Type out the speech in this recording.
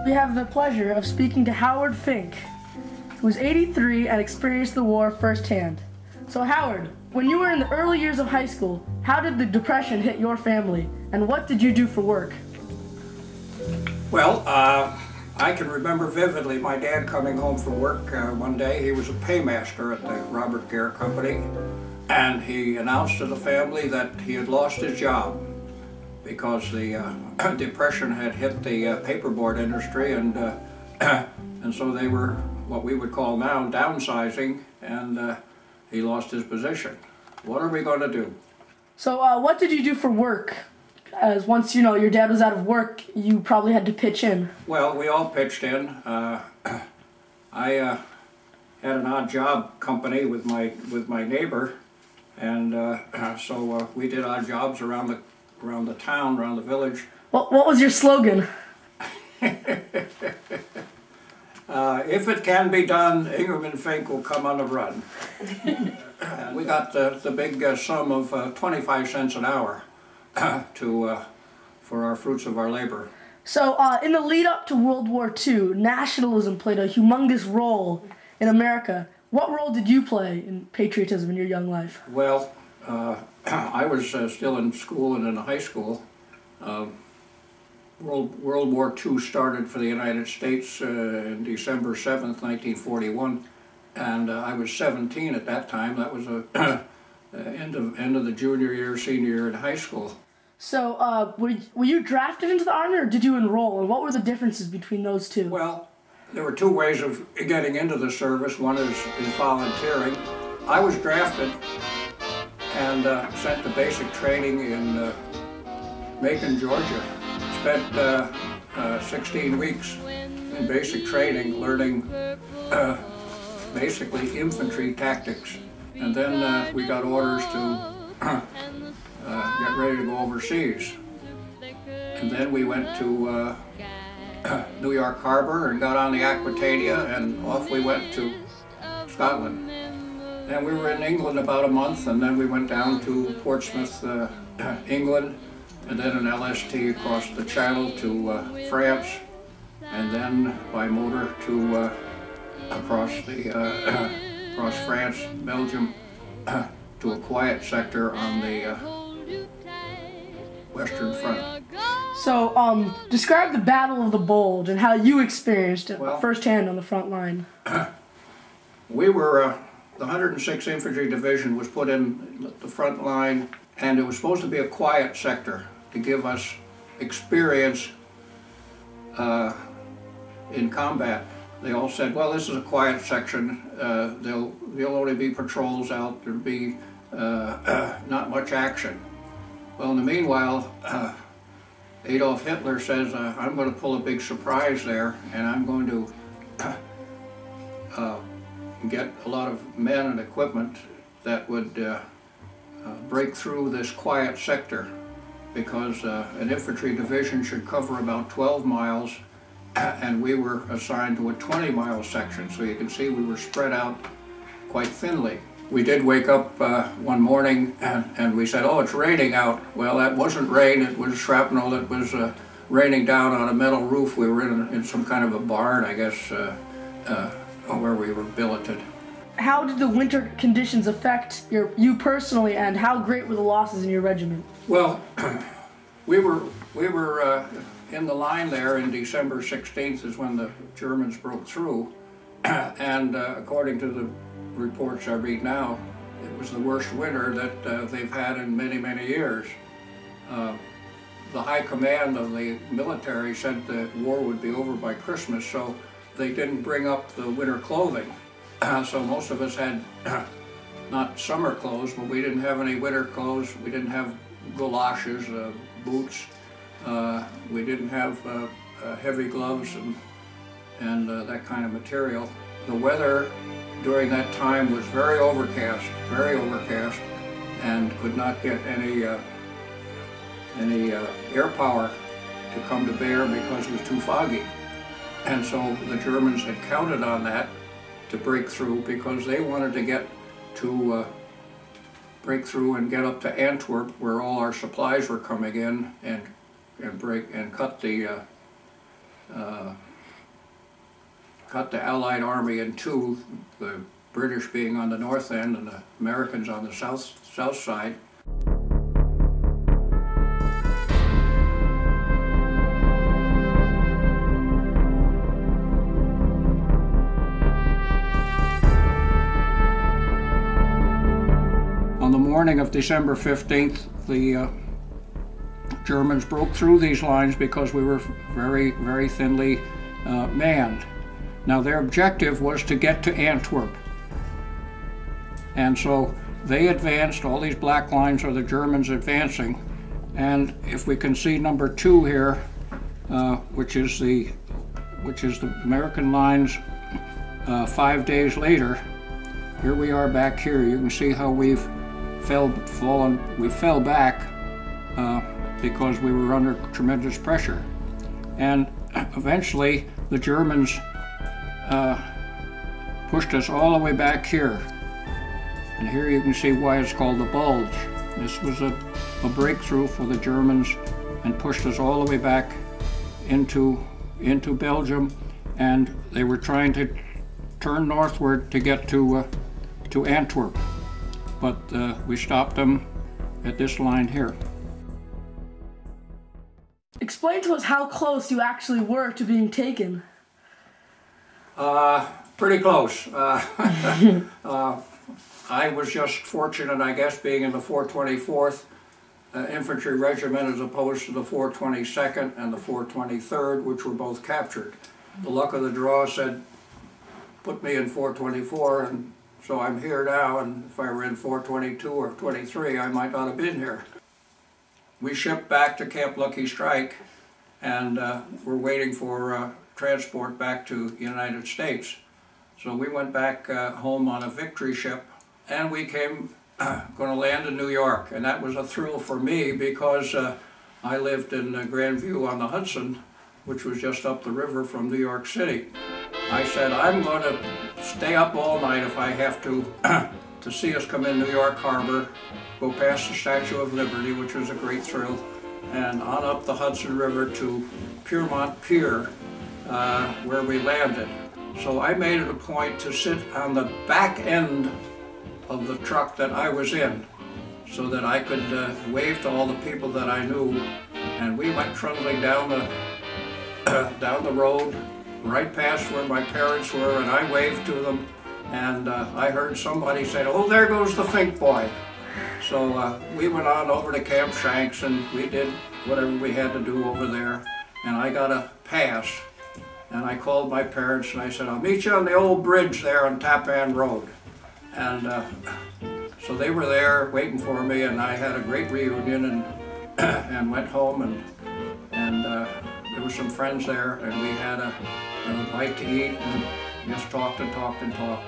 we have the pleasure of speaking to Howard Finck, who is 83 and experienced the war firsthand. So Howard, when you were in the early years of high school, how did the Depression hit your family, and what did you do for work? Well, I can remember vividly my dad coming home from work one day. He was a paymaster at the Robert Gare Company, and he announced to the family that he had lost his job because the Depression had hit the paperboard industry, and so they were what we would call now downsizing, and he lost his position. What are we going to do? So what did you do for work? As once your dad was out of work, you probably had to pitch in. Well, we all pitched in. I had an odd job company with my neighbor, and so we did odd jobs around the town, around the village. What was your slogan? If it can be done, Ingram and Finck will come on the run. We got the big sum of 25 cents an hour for our fruits of our labor. So in the lead up to World War II, nationalism played a humongous role in America. What role did you play in patriotism in your young life? Well, I was still in school and in high school. World War II started for the United States in December 7th, 1941, and I was 17 at that time. That was end of the junior year, senior year in high school. So were you drafted into the Army, or did you enroll, and what were the differences between those two? Well, there were two ways of getting into the service. One is volunteering. I was drafted and sent to basic training in Macon, Georgia. Spent 16 weeks in basic training learning basically infantry tactics. And then we got orders to get ready to go overseas. And then we went to New York Harbor and got on the Aquitania, and off we went to Scotland. And we were in England about a month, and then we went down to Portsmouth, England, and then an LST across the Channel to France, and then by motor to across France, Belgium, to a quiet sector on the Western Front. So, describe the Battle of the Bulge and how you experienced it firsthand on the front line. We were, the 106th Infantry Division was put in the front line, and it was supposed to be a quiet sector to give us experience in combat. They all said, well, this is a quiet section, there'll only be patrols out, there'll be not much action. Well, in the meanwhile, Adolf Hitler says, I'm going to pull a big surprise there, and I'm going to get a lot of men and equipment that would break through this quiet sector, because an infantry division should cover about 12 miles, and we were assigned to a 20-mile section, so you can see we were spread out quite thinly. We did wake up one morning and we said, oh, it's raining out. Well, that wasn't rain, it was shrapnel that was raining down on a metal roof. We were in some kind of a barn, I guess, where we were billeted. How did the winter conditions affect you personally, and how great were the losses in your regiment? Well, we were in the line there in December 16th is when the Germans broke through, and according to the reports I read now, it was the worst winter that they've had in many, many years. The high command of the military said the war would be over by Christmas, so they didn't bring up the winter clothing. So most of us had not summer clothes, but we didn't have any winter clothes. We didn't have galoshes, boots. We didn't have heavy gloves and that kind of material. The weather during that time was very overcast, and could not get any air power to come to bear because it was too foggy. And so the Germans had counted on that to break through, because they wanted to get to break through and get up to Antwerp, where all our supplies were coming in, and cut the cut the Allied Army in two, the British being on the north end and the Americans on the south side. On the morning of December 15th, the Germans broke through these lines because we were very, very thinly manned. Now their objective was to get to Antwerp. And so they advanced, all these black lines are the Germans advancing. And if we can see number 2 here, which is the American lines 5 days later, here we are back here. You can see how we fell back because we were under tremendous pressure. And eventually the Germans pushed us all the way back here. And here you can see why it's called the Bulge. This was a breakthrough for the Germans and pushed us all the way back into Belgium, and they were trying to turn northward to get to Antwerp. But we stopped them at this line here. Explain to us how close you actually were to being taken. Pretty close. I was just fortunate, I guess, being in the 424th Infantry Regiment as opposed to the 422nd and the 423rd, which were both captured. The luck of the draw said, put me in 424, and so I'm here now, and if I were in 422 or 23, I might not have been here. We shipped back to Camp Lucky Strike, and we're waiting for transport back to the United States. So we went back home on a Victory ship, and we came going to land in New York, and that was a thrill for me because I lived in Grandview on the Hudson, which was just up the river from New York City. I said, I'm going to stay up all night if I have to see us come in New York Harbor, go past the Statue of Liberty, which was a great thrill, and on up the Hudson River to Piermont Pier, where we landed. So I made it a point to sit on the back end of the truck that I was in so that I could wave to all the people that I knew, and we went trundling down the road right past where my parents were, and I waved to them, and I heard somebody say, oh, there goes the Finck boy. So we went on over to Camp Shanks, and we did whatever we had to do over there, and I got a pass, and I called my parents and I said, I'll meet you on the old bridge there on Tappan Road. And so they were there waiting for me, and I had a great reunion and went home, and there were some friends there, and we had a bite to eat and just talked and talked and talked.